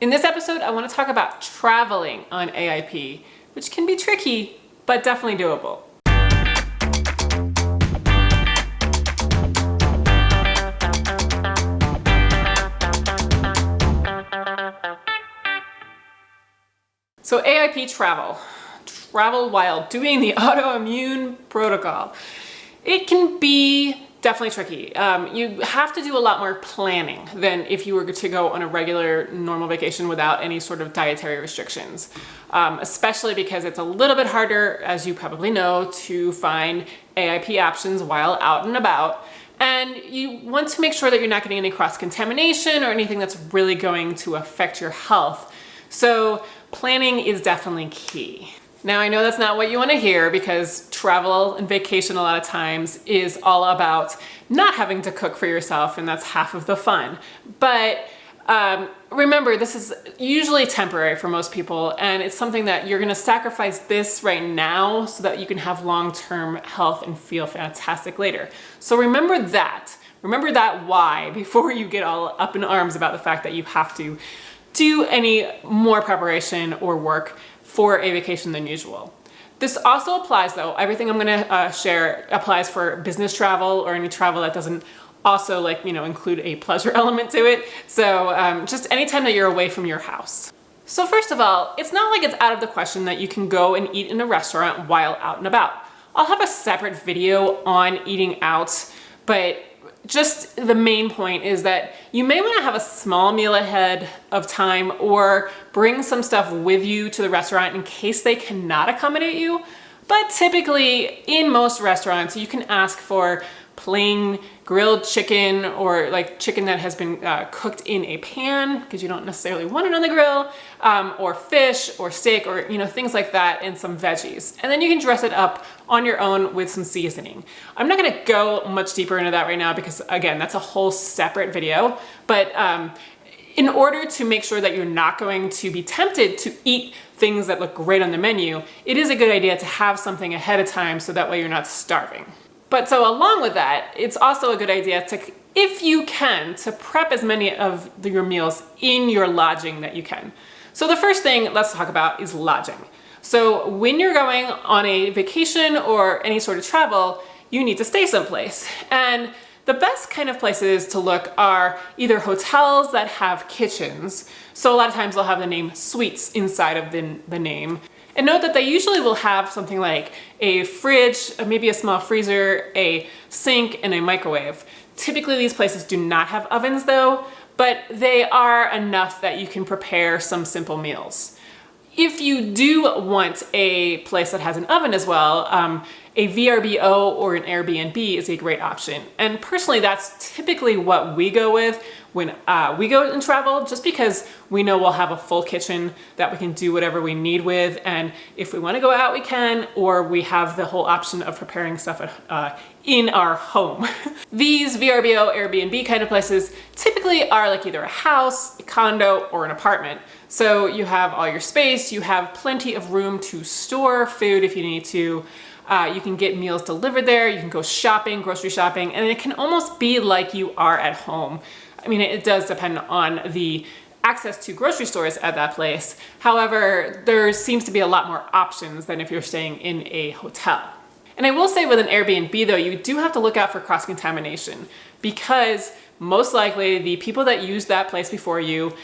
In this episode, I want to talk about traveling on AIP, which can be tricky, but definitely doable. So AIP Travel while doing the Autoimmune Protocol. It can be definitely tricky. You have to do a lot more planning than if you were to go on a regular normal vacation without any sort of dietary restrictions, especially because it's a little bit harder, as you probably know, to find AIP options while out and about. And you want to make sure that you're not getting any cross-contamination or anything that's really going to affect your health. So planning is definitely key. Now, I know that's not what you want to hear, because travel and vacation a lot of times is all about not having to cook for yourself, and that's half of the fun. But remember, this is usually temporary for most people, and it's something that you're going to sacrifice this right now so that you can have long-term health and feel fantastic later. So remember that. Remember that why before you get all up in arms about the fact that you have to do any more preparation or work for a vacation than usual. This also applies, though, everything I'm gonna share applies for business travel or any travel that doesn't also include a pleasure element to it. So just anytime that you're away from your house. So first of all, it's not like it's out of the question that you can go and eat in a restaurant while out and about. I'll have a separate video on eating out, but just the main point is that you may want to have a small meal ahead of time or bring some stuff with you to the restaurant in case they cannot accommodate you. But typically in most restaurants, you can ask for plain grilled chicken or like chicken that has been cooked in a pan, because you don't necessarily want it on the grill, or fish or steak or things like that, and some veggies. And then you can dress it up on your own with some seasoning. I'm not going to go much deeper into that right now because, again, that's a whole separate video. But in order to make sure that you're not going to be tempted to eat things that look great on the menu, it is a good idea to have something ahead of time so that way you're not starving. But so along with that, it's also a good idea to, if you can, to prep as many of your meals in your lodging that you can. So the first thing let's talk about is lodging. So when you're going on a vacation or any sort of travel, you need to stay someplace. And the best kind of places to look are either hotels that have kitchens. So a lot of times they'll have the name suites inside of the name. And note that they usually will have something like a fridge, maybe a small freezer, a sink, and a microwave. Typically these places do not have ovens though, but they are enough that you can prepare some simple meals. If you do want a place that has an oven as well, a VRBO or an AirBnB is a great option. And personally, that's typically what we go with when we go and travel, just because we know we'll have a full kitchen that we can do whatever we need with. And if we want to go out, we can, or we have the whole option of preparing stuff in our home. These VRBO, Airbnb kind of places typically are like either a house, a condo, or an apartment. So you have all your space, you have plenty of room to store food if you need to. You can get meals delivered there, you can go shopping, grocery shopping, and it can almost be like you are at home. I mean, it does depend on the access to grocery stores at that place. However, there seems to be a lot more options than if you're staying in a hotel. And I will say with an Airbnb though, you do have to look out for cross-contamination, because most likely the people that used that place before you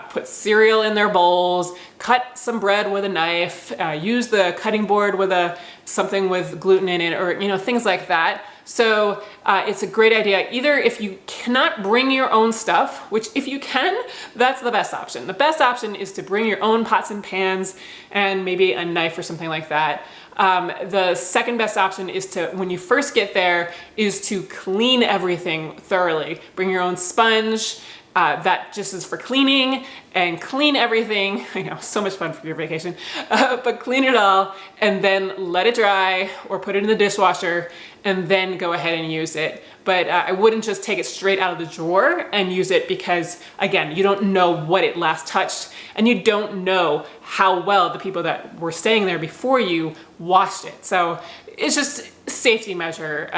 put cereal in their bowls, cut some bread with a knife, use the cutting board with something with gluten in it, or things like that. So it's a great idea, either if you cannot bring your own stuff, which if you can, that's the best option. The best option is to bring your own pots and pans and maybe a knife or something like that. The second best option is to, when you first get there, is to clean everything thoroughly. Bring your own sponge. That just is for cleaning, and clean everything. I know, so much fun for your vacation, but clean it all and then let it dry or put it in the dishwasher and then go ahead and use it. But I wouldn't just take it straight out of the drawer and use it, because again, you don't know what it last touched, and you don't know how well the people that were staying there before you washed it. So it's just a safety measure,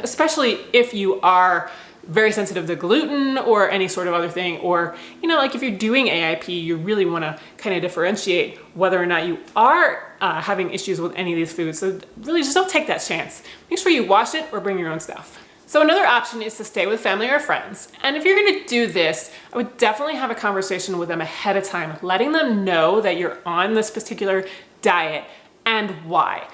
especially if you are very sensitive to gluten or any sort of other thing, or, you know, like if you're doing AIP, you really want to kind of differentiate whether or not you are having issues with any of these foods. So really just don't take that chance. Make sure you wash it or bring your own stuff. So another option is to stay with family or friends. And if you're gonna do this, I would definitely have a conversation with them ahead of time, letting them know that you're on this particular diet and why.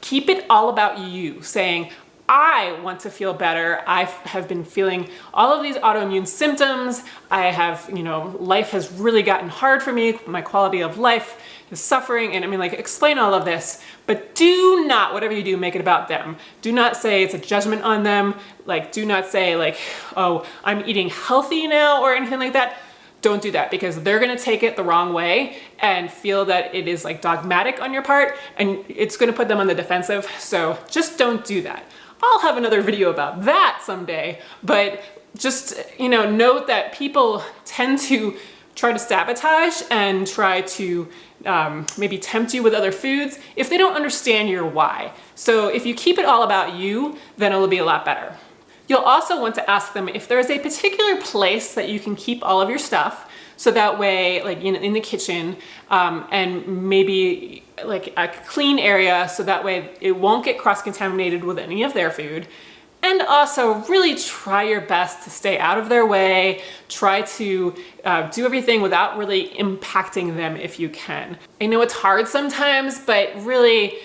Keep it all about you, saying, I want to feel better. I have been feeling all of these autoimmune symptoms. I have, you know, life has really gotten hard for me. My quality of life is suffering. And I mean, like, explain all of this, but do not, whatever you do, make it about them. Do not say it's a judgment on them. Like, do not say like, oh, I'm eating healthy now or anything like that. Don't do that, because they're gonna take it the wrong way and feel that it is like dogmatic on your part, and it's gonna put them on the defensive. So just don't do that. I'll have another video about that someday, but just, you know, note that people tend to try to sabotage and try to maybe tempt you with other foods if they don't understand your why. So if you keep it all about you, then it'll be a lot better. You'll also want to ask them if there's a particular place that you can keep all of your stuff, so that way, like, you know, in the kitchen, and maybe like a clean area, so that way it won't get cross-contaminated with any of their food. And also really try your best to stay out of their way. Try to do everything without really impacting them if you can. I know it's hard sometimes, but really,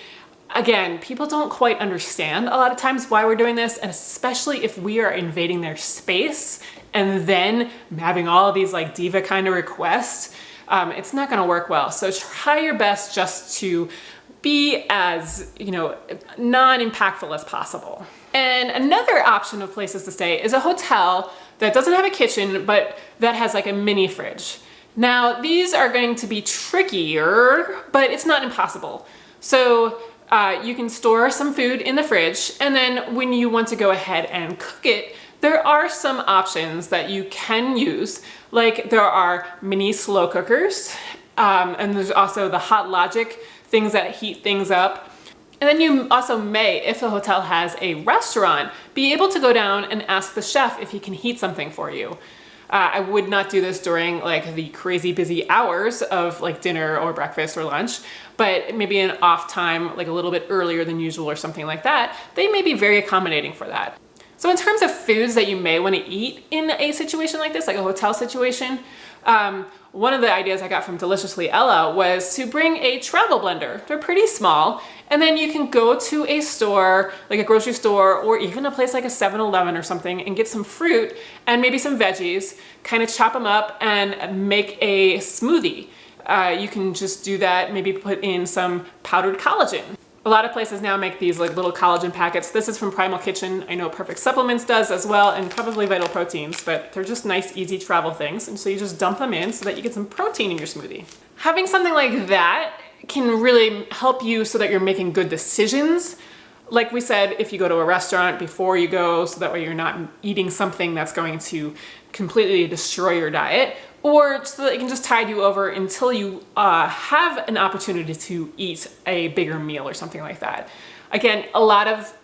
again, people don't quite understand a lot of times why we're doing this, and especially if we are invading their space and then having all of these like diva kind of requests, it's not gonna work well. So try your best just to be as, you know, non-impactful as possible. And another option of places to stay is a hotel that doesn't have a kitchen, but that has like a mini fridge. Now, these are going to be trickier, but it's not impossible. So you can store some food in the fridge, and then when you want to go ahead and cook it, there are some options that you can use. Like there are mini slow cookers, and there's also the Hot Logic things that heat things up. And then you also may, if the hotel has a restaurant, be able to go down and ask the chef if he can heat something for you. I would not do this during like the crazy busy hours of like dinner or breakfast or lunch, but maybe an off time, like a little bit earlier than usual or something like that, they may be very accommodating for that. So in terms of foods that you may want to eat in a situation like this, like a hotel situation, one of the ideas I got from Deliciously Ella was to bring a travel blender. They're pretty small, and then you can go to a store, like a grocery store, or even a place like a 7-Eleven or something, and get some fruit and maybe some veggies, kind of chop them up and make a smoothie. You can just do that, maybe put in some powdered collagen. A lot of places now make these like little collagen packets. This is from Primal Kitchen. I know Perfect Supplements does as well, and probably Vital Proteins, but they're just nice, easy travel things. And so you just dump them in so that you get some protein in your smoothie. Having something like that can really help you so that you're making good decisions. Like we said, if you go to a restaurant before you go, so that way you're not eating something that's going to completely destroy your diet, or so that it can just tide you over until you have an opportunity to eat a bigger meal or something like that. Again, a lot of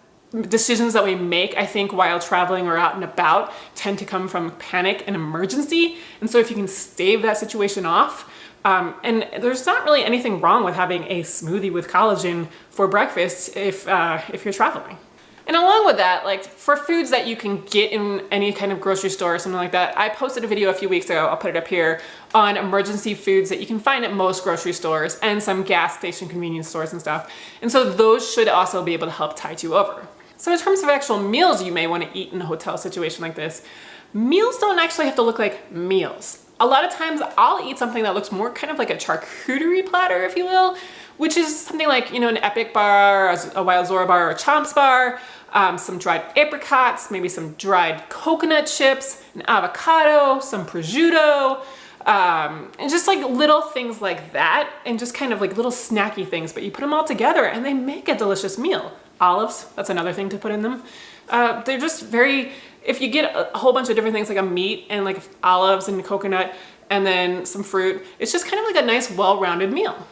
decisions that we make, I think, while traveling or out and about tend to come from panic and emergency. And so if you can stave that situation off, and there's not really anything wrong with having a smoothie with collagen for breakfast if you're traveling. And along with that, like for foods that you can get in any kind of grocery store or something like that, I posted a video a few weeks ago, I'll put it up here, on emergency foods that you can find at most grocery stores and some gas station convenience stores and stuff. And so those should also be able to help tide you over. So in terms of actual meals you may want to eat in a hotel situation like this, meals don't actually have to look like meals. A lot of times I'll eat something that looks more kind of like a charcuterie platter, if you will, which is something like, you know, an Epic bar, a Wild Zora bar, or a Chomps bar, some dried apricots, maybe some dried coconut chips, an avocado, some prosciutto, and just like little things like that, and just kind of like little snacky things, but you put them all together and they make a delicious meal. Olives, that's another thing to put in them. They're just very, if you get a whole bunch of different things like a meat and like olives and coconut and then some fruit, it's just kind of like a nice well-rounded meal.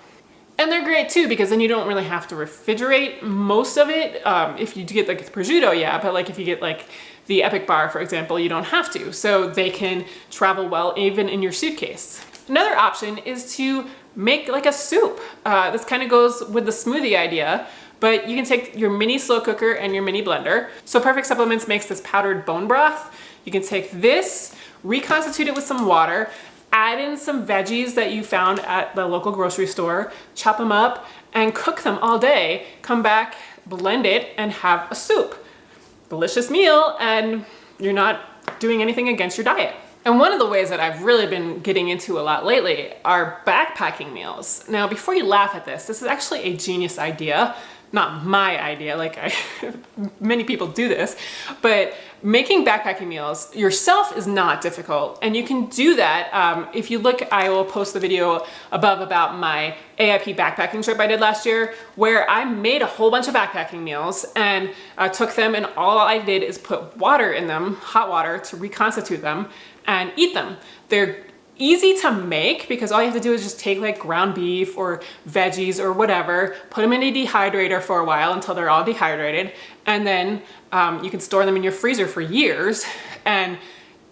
And they're great too, because then you don't really have to refrigerate most of it. If you get like the prosciutto, yeah, but like if you get like the Epic bar, for example, you don't have to. So they can travel well even in your suitcase. Another option is to make like a soup. This kind of goes with the smoothie idea, but you can take your mini slow cooker and your mini blender. So Perfect Supplements makes this powdered bone broth. You can take this, reconstitute it with some water, add in some veggies that you found at the local grocery store, chop them up and cook them all day. Come back, blend it, and have a soup. Delicious meal, and you're not doing anything against your diet. And one of the ways that I've really been getting into a lot lately are backpacking meals. Now, before you laugh at this is actually a genius idea. Not my idea, many people do this, but making backpacking meals yourself is not difficult. And you can do that. If you look, I will post the video above about my AIP backpacking trip I did last year, where I made a whole bunch of backpacking meals and took them, and all I did is put water in them, hot water, to reconstitute them and eat them. They're easy to make because all you have to do is just take like ground beef or veggies or whatever, put them in a dehydrator for a while until they're all dehydrated, and then you can store them in your freezer for years, and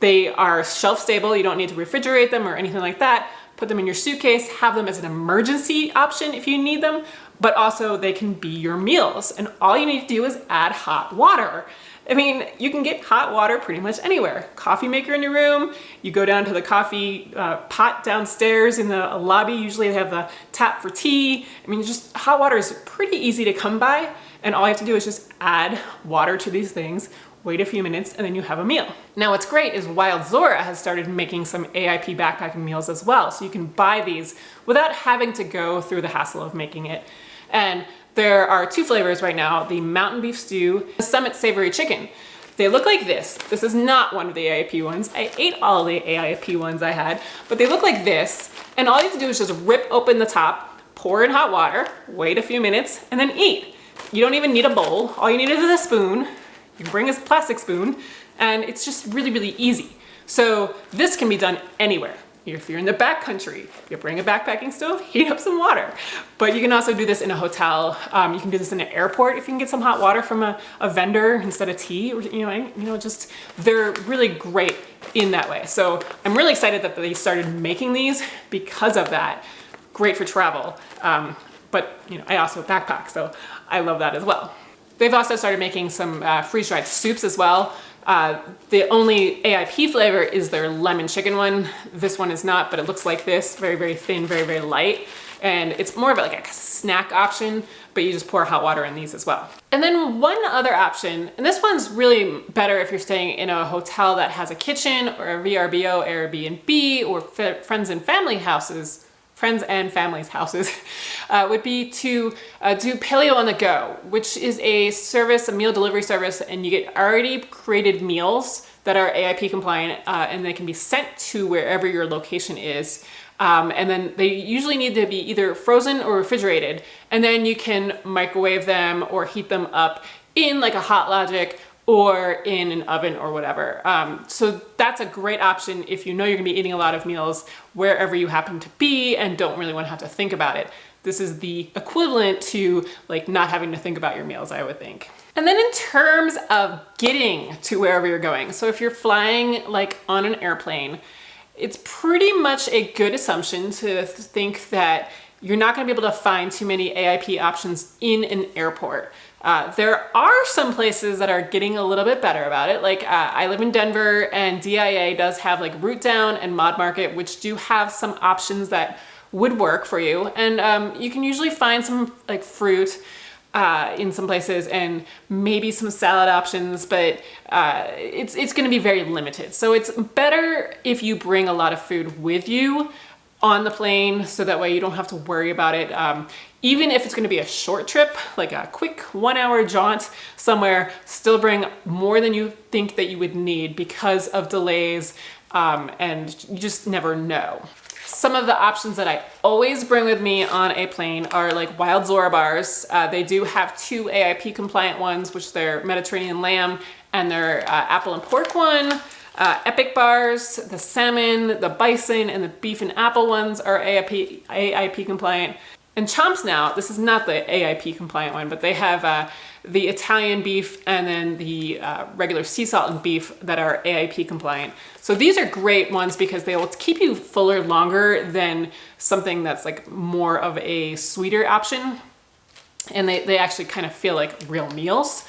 they are shelf stable. You don't need to refrigerate them or anything like that. Put them in your suitcase, have them as an emergency option if you need them, but also they can be your meals, and all you need to do is add hot water. I mean, you can get hot water pretty much anywhere. Coffee maker in your room, you go down to the coffee pot downstairs in the lobby, usually they have the tap for tea. I mean, just hot water is pretty easy to come by, and all you have to do is just add water to these things, wait a few minutes, and then you have a meal. Now what's great is Wild Zora has started making some AIP backpacking meals as well, so you can buy these without having to go through the hassle of making it. And there are two flavors right now, the Mountain Beef Stew, the Summit Savory Chicken. They look like this. This is not one of the AIP ones. I ate all the AIP ones I had, but they look like this. And all you have to do is just rip open the top, pour in hot water, wait a few minutes, and then eat. You don't even need a bowl. All you need is a spoon. You can bring a plastic spoon, and it's just really, really easy. So this can be done anywhere. If you're in the backcountry, you bring a backpacking stove, heat up some water. But you can also do this in a hotel. You can do this in an airport if you can get some hot water from a vendor instead of tea. Or, just they're really great in that way. So I'm really excited that they started making these because of that. Great for travel. But I also backpack, so I love that as well. They've also started making some freeze-dried soups as well. The only AIP flavor is their lemon chicken one. This one is not, but it looks like this, very, very thin, very, very light. And it's more of like a snack option, but you just pour hot water in these as well. And then one other option, and this one's really better if you're staying in a hotel that has a kitchen or a VRBO, AirBnB, or friends and families' houses, would be to do PALEO on the go, which is a service, a meal delivery service, and you get already created meals that are AIP compliant, and they can be sent to wherever your location is. And then they usually need to be either frozen or refrigerated, and then you can microwave them or heat them up in like a Hot Logic or in an oven or whatever. So that's a great option if you know you're gonna be eating a lot of meals wherever you happen to be and don't really wanna have to think about it. This is the equivalent to like not having to think about your meals, I would think. And then in terms of getting to wherever you're going, so if you're flying like on an airplane, it's pretty much a good assumption to think that you're not gonna be able to find too many AIP options in an airport. There are some places that are getting a little bit better about it. Like I live in Denver, and DIA does have like Root Down and Mod Market, which do have some options that would work for you. And you can usually find some like fruit in some places and maybe some salad options, but it's gonna be very limited. So it's better if you bring a lot of food with you on the plane, so that way you don't have to worry about it. Even if it's gonna be a short trip, like a quick 1 hour jaunt somewhere, still bring more than you think that you would need because of delays, and you just never know. Some of the options that I always bring with me on a plane are like Wild Zora bars. They do have 2 AIP compliant ones, which they're Mediterranean lamb and their apple and pork one. Epic bars, the salmon, the bison, and the beef and apple ones are AIP compliant. And Chomps now, this is not the AIP compliant one, but they have the Italian beef and then the regular sea salt and beef that are AIP compliant. So these are great ones because they will keep you fuller longer than something that's like more of a sweeter option. And they actually kind of feel like real meals.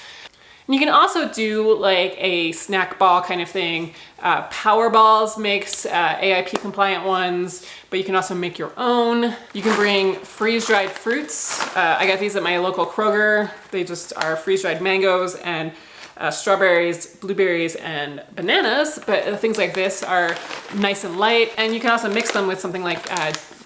And you can also do like a snack ball kind of thing. Power Balls makes AIP compliant ones, but you can also make your own. You can bring freeze-dried fruits. I got these at my local Kroger. They just are freeze-dried mangoes and strawberries, blueberries, and bananas, but things like this are nice and light. And you can also mix them with something like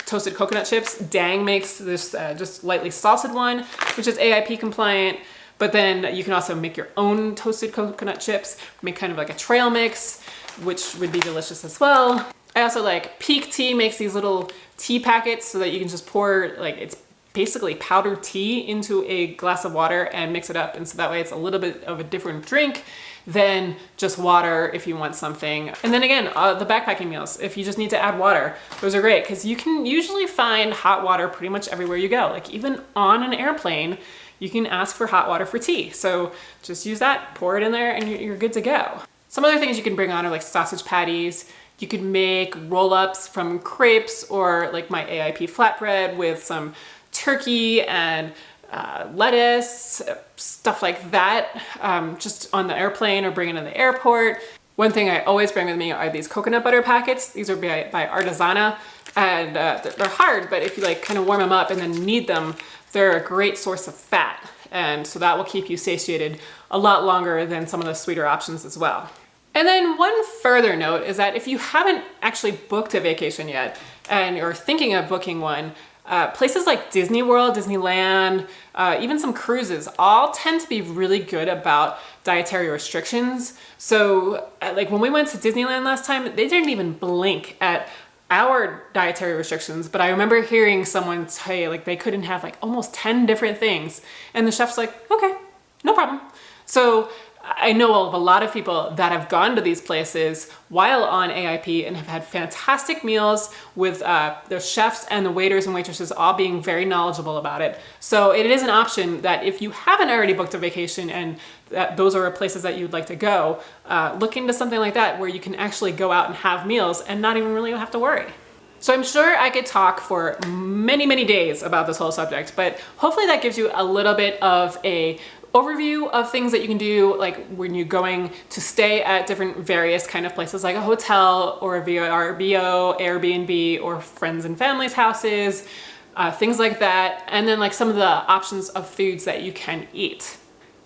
toasted coconut chips. Dang makes this just lightly salted one, which is AIP compliant. But then you can also make your own toasted coconut chips, make kind of like a trail mix, which would be delicious as well. I also like Peak Tea makes these little tea packets so that you can just pour, like, it's basically powdered tea into a glass of water and mix it up. And so that way it's a little bit of a different drink than just water if you want something. And then again, the backpacking meals, if you just need to add water, those are great because you can usually find hot water pretty much everywhere you go. Like even on an airplane, you can ask for hot water for tea. So just use that, pour it in there, and you're good to go. Some other things you can bring on are like sausage patties. You could make roll-ups from crepes or like my AIP flatbread with some turkey and lettuce, stuff like that, just on the airplane or bring it in the airport. One thing I always bring with me are these coconut butter packets. These are by Artisana, and they're hard, but if you like kind of warm them up and then knead them, they're a great source of fat. And so that will keep you satiated a lot longer than some of the sweeter options as well. And then one further note is that if you haven't actually booked a vacation yet and you're thinking of booking one, places like Disney World, Disneyland, even some cruises all tend to be really good about dietary restrictions. So like when we went to Disneyland last time, they didn't even blink at our dietary restrictions, but I remember hearing someone say like they couldn't have like almost 10 different things. And the chef's like, okay, no problem. So I know of a lot of people that have gone to these places while on AIP and have had fantastic meals with their chefs and the waiters and waitresses all being very knowledgeable about it. So it is an option that if you haven't already booked a vacation and that those are places that you'd like to go, look into something like that where you can actually go out and have meals and not even really have to worry. So I'm sure I could talk for many, many days about this whole subject, but hopefully that gives you a little bit of a overview of things that you can do, like when you're going to stay at different various kind of places like a hotel or a VRBO, Airbnb, or friends and family's houses, things like that. And then like some of the options of foods that you can eat.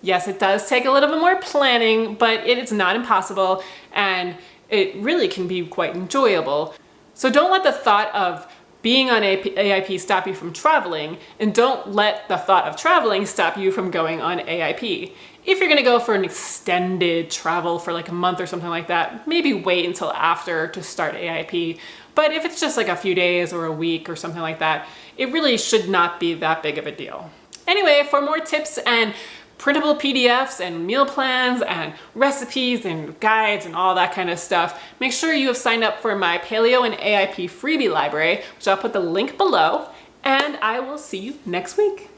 Yes, it does take a little bit more planning, but it is not impossible and it really can be quite enjoyable. So don't let the thought of being on AIP stop you from traveling, and don't let the thought of traveling stop you from going on AIP. If you're gonna go for an extended travel for like a month or something like that, maybe wait until after to start AIP. But if it's just like a few days or a week or something like that, it really should not be that big of a deal. Anyway, for more tips and printable PDFs and meal plans and recipes and guides and all that kind of stuff, make sure you have signed up for my Paleo and AIP freebie library, which I'll put the link below, and I will see you next week.